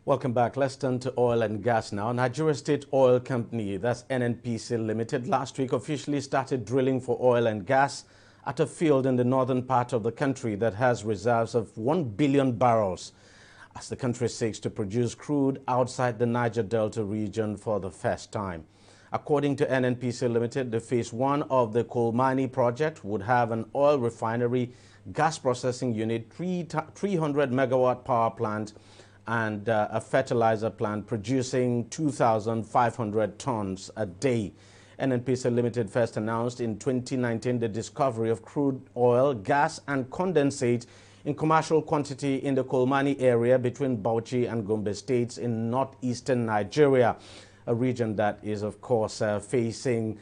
Welcome back. Let's turn to oil and gas now. Nigeria State Oil Company, that's NNPC Limited, last week officially started drilling for oil and gas at a field in the northern part of the country that has reserves of 1 billion barrels as the country seeks to produce crude outside the Niger Delta region for the first time. According to NNPC Limited, the phase 1 of the Kolmani project would have an oil refinery, gas processing unit, 300 megawatt power plant, and a fertilizer plant producing 2,500 tons a day. NNPC Limited first announced in 2019 the discovery of crude oil, gas, and condensate in commercial quantity in the Kolmani area between Bauchi and Gombe states in northeastern Nigeria, a region that is, of course, facing,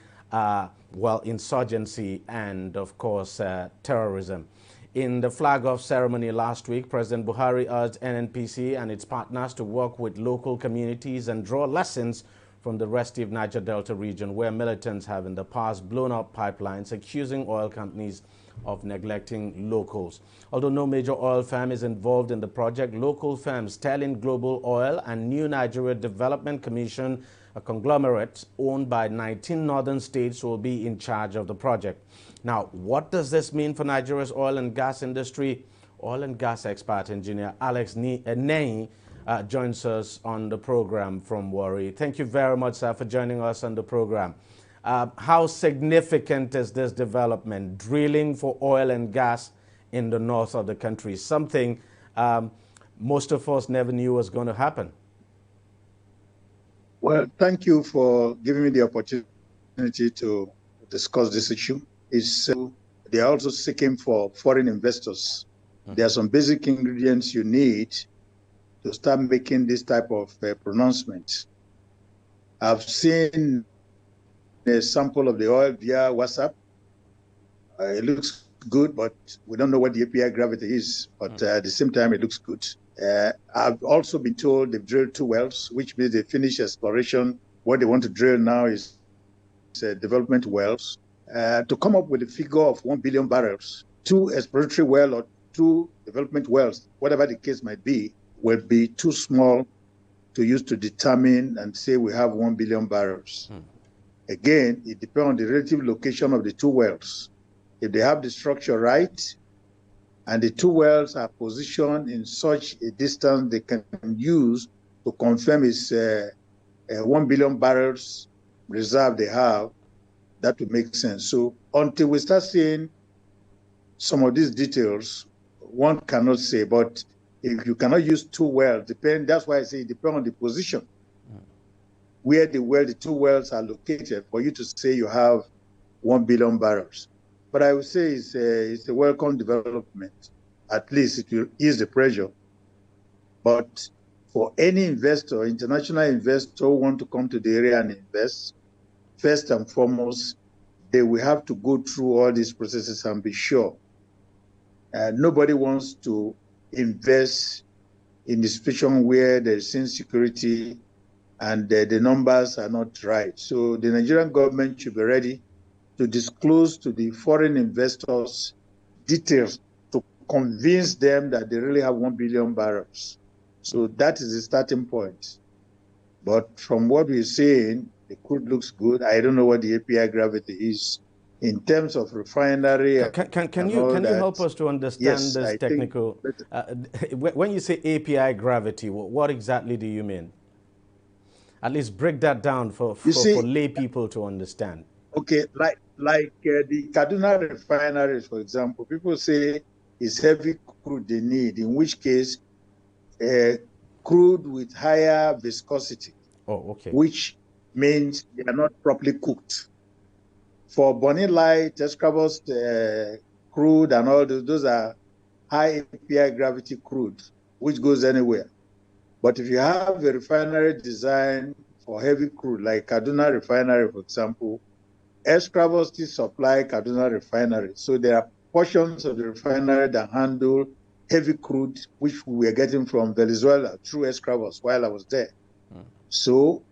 insurgency and, of course, terrorism. In the flag-off ceremony last week, President Buhari urged NNPC and its partners to work with local communities and draw lessons from the restive Niger Delta region, where militants have in the past blown up pipelines, accusing oil companies of neglecting locals. Although no major oil firm is involved in the project, local firms Sterling Global Oil and New Nigeria Development Commission, a conglomerate owned by 19 northern states, will be in charge of the project. Now, what does this mean for Nigeria's oil and gas industry? Oil and gas expert engineer Alex Nei joins us on the program from Warri. Thank you very much, sir, for joining us on the program. How significant is this development, drilling for oil and gas in the north of the country? Something most of us never knew was going to happen. Well, thank you for giving me the opportunity to discuss this issue. They are also seeking for foreign investors. There are some basic ingredients you need to start making this type of pronouncement. I've seen a sample of the oil via WhatsApp. It looks good, but we don't know what the API gravity is. But at the same time, it looks good. I've also been told they've drilled 2 wells, which means they finished exploration. What they want to drill now is development wells. To come up with a figure of 1 billion barrels, 2 exploratory wells or 2 development wells, whatever the case might be, will be too small to use to determine and say we have 1 billion barrels. Again, it depends on the relative location of the 2 wells. If they have the structure right, and the 2 wells are positioned in such a distance they can use to confirm it's 1 billion barrels reserve they have, that would make sense. So until we start seeing some of these details, one cannot say. But if you cannot use 2 wells, that's why I say it depends on the position where the 2 wells are located for you to say you have 1 billion barrels. But I would say it's a welcome development. At least it will ease the pressure. But for any investor, international investor who want to come to the area and invest, first and foremost, they will have to go through all these processes and be sure. Nobody wants to invest in a situation where there's insecurity and the numbers are not right. So the Nigerian government should be ready to disclose to the foreign investors details to convince them that they really have 1 billion barrels. So that is the starting point. But from what we're saying, the crude looks good. I don't know what the API gravity is in terms of refinery. Can you help us to understand this technical? When you say API gravity, what exactly do you mean? At least break that down for lay people to understand. Okay, like the Kaduna refineries, for example, people say it's heavy crude they need, in which case crude with higher viscosity, which means they are not properly cooked. For Bonny Light, Escravos crude and all those are high API gravity crude, which goes anywhere. But if you have a refinery design for heavy crude, like Kaduna refinery, for example, Escravos still supply Kaduna refinery. So there are portions of the refinery that handle heavy crude, which we were getting from Venezuela through Escravos while I was there. So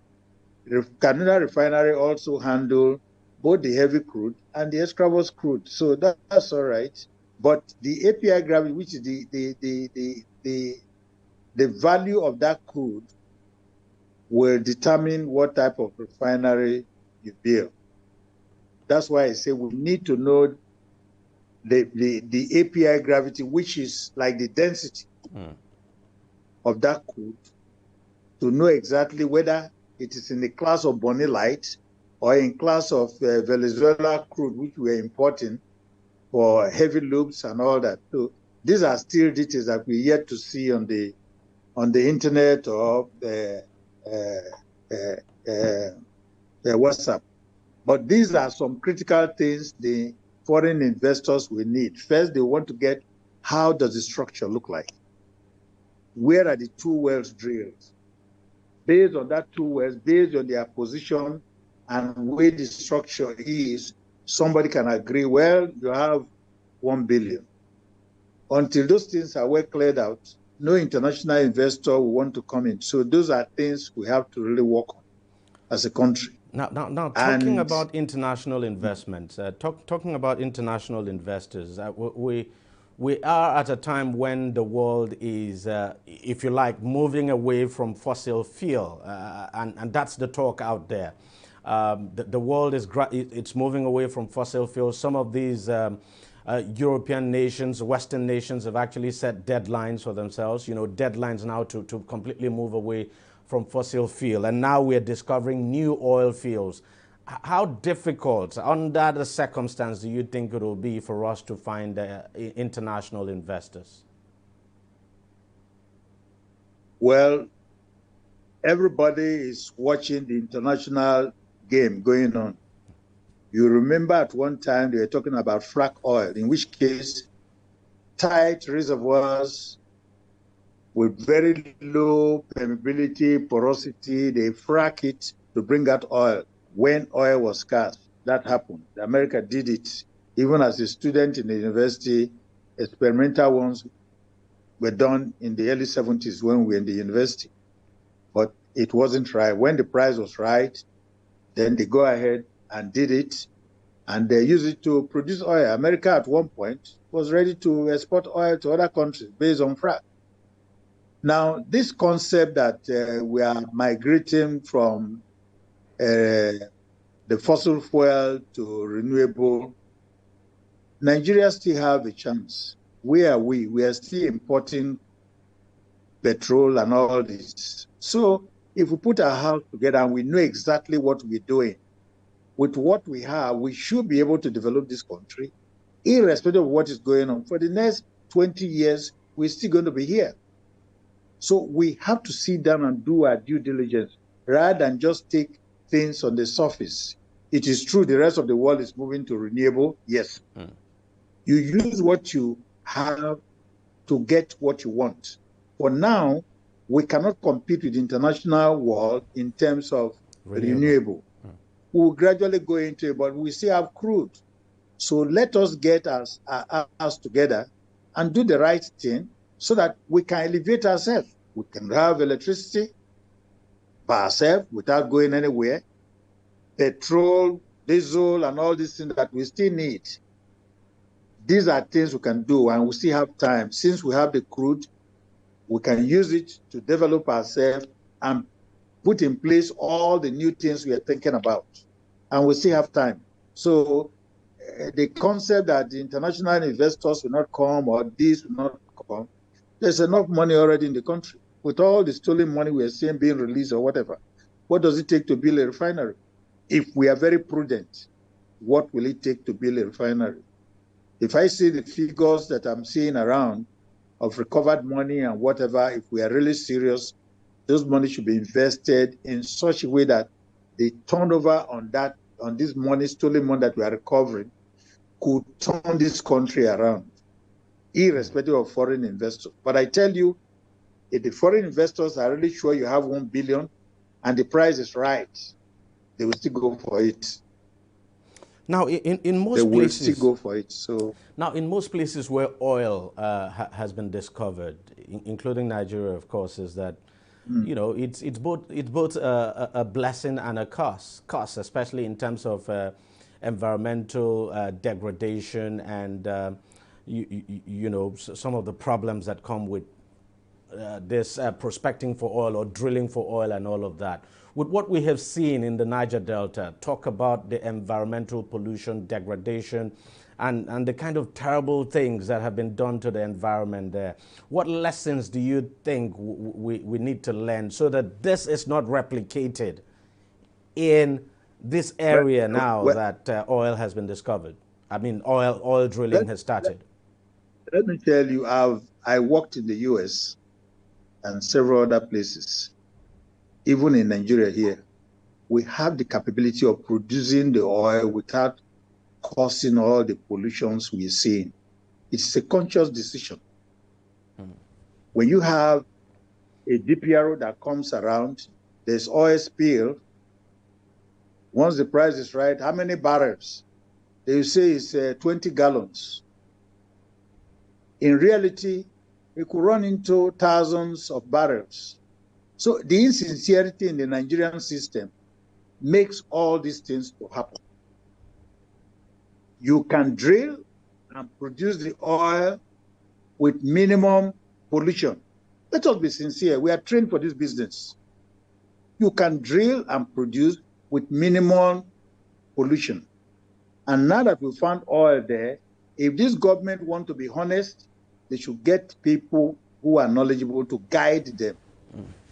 the Kaduna refinery also handle both the heavy crude and the Escravos crude. So that's all right. But the API gravity, which is the the value of that crude will determine what type of refinery you build. That's why I say we need to know the API gravity, which is like the density of that crude, to know exactly whether it is in the class of Bonilite or in class of Venezuela crude, which we're importing for heavy lubes and all that. So these are still details that we yet to see on the internet or WhatsApp. But these are some critical things the foreign investors will need. First, they want to get, how does the structure look like? Where are the two wells drilled? Based on that two wells, based on their position and where the structure is, somebody can agree, well, you have 1 billion. Until those things are well cleared out, no international investor will want to come in. So those are things we have to really work on as a country. Now talking about international investments, talking about international investors, we are at a time when the world is, if you like, moving away from fossil fuel, and that's the talk out there. The world is it's moving away from fossil fuel. Some of these European nations, Western nations, have actually set deadlines for themselves. You know, deadlines now to completely move away from fossil fuel, and now we are discovering new oil fields. How difficult, under the circumstance, do you think it will be for us to find international investors? Well, everybody is watching the international game going on. You remember at one time they were talking about frack oil, in which case tight reservoirs with very low permeability, porosity, they frack it to bring out oil when oil was scarce. That happened. America did it. Even as a student in the university, experimental ones were done in the early 70s when we were in the university. But it wasn't right. When the price was right, then they go ahead and did it, and they use it to produce oil. America at one point was ready to export oil to other countries based on frack. Now, this concept that we are migrating from the fossil fuel to renewable, Nigeria still have a chance. Where are we? We are still importing petrol and all this. So if we put our house together and we know exactly what we're doing, with what we have, we should be able to develop this country, irrespective of what is going on. For the next 20 years, we're still going to be here. So we have to sit down and do our due diligence rather than just take things on the surface. It is true the rest of the world is moving to renewable, yes. You use what you have to get what you want. For now, we cannot compete with the international world in terms of renewable. We'll gradually go into it, but we still have crude. So let us get us together and do the right thing so that we can elevate ourselves. We can have electricity by ourselves without going anywhere, petrol, diesel, and all these things that we still need. These are things we can do, and we still have time. Since we have the crude, we can use it to develop ourselves and put in place all the new things we are thinking about. And we still have time. So the concept that the international investors will not come or these will not come, there's enough money already in the country. With all the stolen money we are seeing being released or whatever, what does it take to build a refinery? If we are very prudent, what will it take to build a refinery? If I see the figures that I'm seeing around of recovered money and whatever, if we are really serious, those money should be invested in such a way that the turnover on this money, stolen money that we are recovering, could turn this country around, irrespective of foreign investors. But I tell you, if the foreign investors are really sure you have 1 billion and the price is right, they will still go for it. Now, in most they will places, still go for it. So now, in most places where oil has been discovered, including Nigeria, of course, is that you know it's both a blessing and a curse, especially in terms of environmental degradation and you know some of the problems that come with this prospecting for oil or drilling for oil and all of that. With what we have seen in the Niger Delta, talk about the environmental pollution, degradation, and the kind of terrible things that have been done to the environment there. What lessons do you think we need to learn so that this is not replicated in this area now that oil has been discovered? I mean, oil drilling has started. Let me tell you, I worked in the US and several other places, even in Nigeria here. We have the capability of producing the oil without causing all the pollutions we're seeing. It's a conscious decision. When you have a DPRO that comes around, there's oil spill. Once the price is right, how many barrels? They say it's 20 gallons. In reality, it could run into thousands of barrels. So the insincerity in the Nigerian system makes all these things to happen. You can drill and produce the oil with minimum pollution. Let us be sincere. We are trained for this business. You can drill and produce with minimum pollution. And now that we found oil there, if this government want to be honest, they should get people who are knowledgeable to guide them.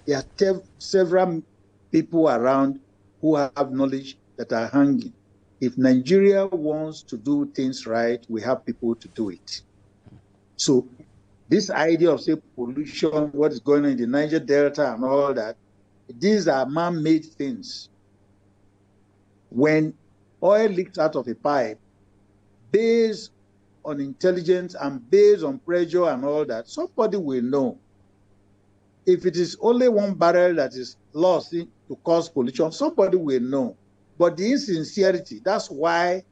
There are several people around who have knowledge that are hanging. If Nigeria wants to do things right, we have people to do it. So this idea of, say, pollution, what is going on in the Niger Delta and all that, these are man-made things. When oil leaks out of a pipe, based on intelligence and based on pressure and all that, somebody will know. If it is only one barrel that is lost to cause pollution, somebody will know. But the insincerity, that's why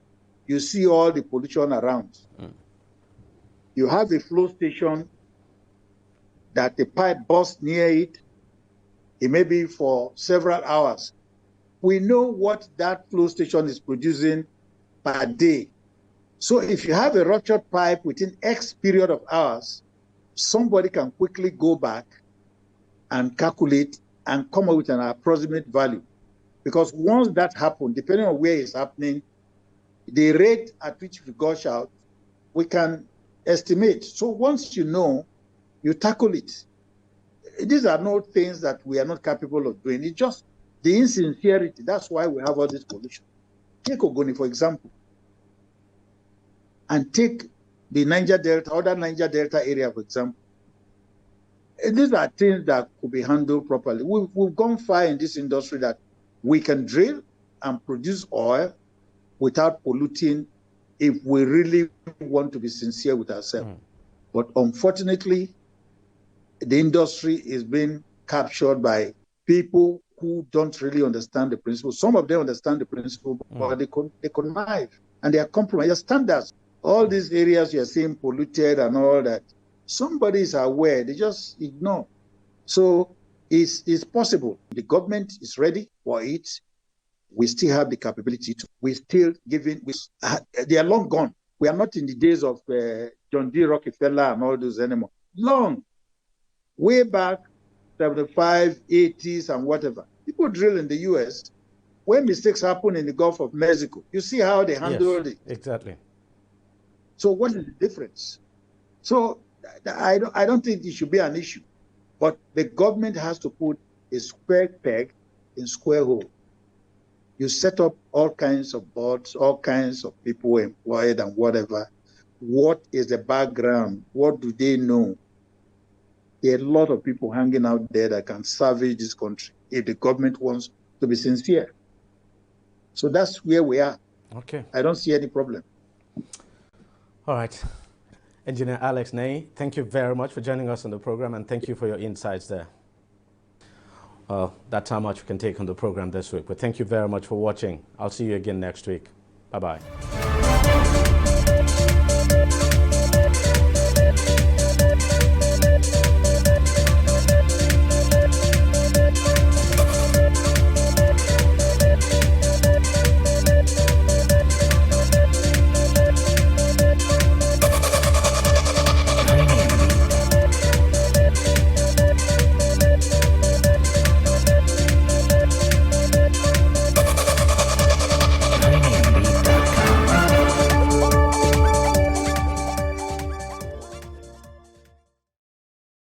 you see all the pollution around. You have a flow station that the pipe bursts near it. It may be for several hours. We know what that flow station is producing per day. So if you have a ruptured pipe within X period of hours, somebody can quickly go back and calculate and come up with an approximate value. Because once that happens, depending on where it's happening, the rate at which we gush out, we can estimate. So once you know, you tackle it. These are not things that we are not capable of doing. It's just the insincerity. That's why we have all this pollution. Take Ogoni, for example, and take the Niger Delta, other Niger Delta area, for example. These are things that could be handled properly. We've gone far in this industry that we can drill and produce oil without polluting if we really want to be sincere with ourselves. But unfortunately, the industry is being captured by people who don't really understand the principle. Some of them understand the principle, but they connive and they are compromised. Standards, all these areas you are seeing polluted and all that, somebody is aware, they just ignore. So it's possible. The government is ready for it. We still have the capability to. We're still giving. They are long gone. We are not in the days of John D. Rockefeller and all those anymore. Long. Way back, 75, 80s and whatever. People drill in the US. When mistakes happen in the Gulf of Mexico, you see how they handled it. Exactly. So what is the difference? So I don't think it should be an issue. But the government has to put a square peg in square hole. You set up all kinds of boards, all kinds of people employed and whatever. What is the background? What do they know? There are a lot of people hanging out there that can salvage this country if the government wants to be sincere. So that's where we are. Okay. I don't see any problem. All right. Engineer Alex Ney, thank you very much for joining us on the program, and thank you for your insights there. That's how much we can take on the program this week. But thank you very much for watching. I'll see you again next week. Bye-bye.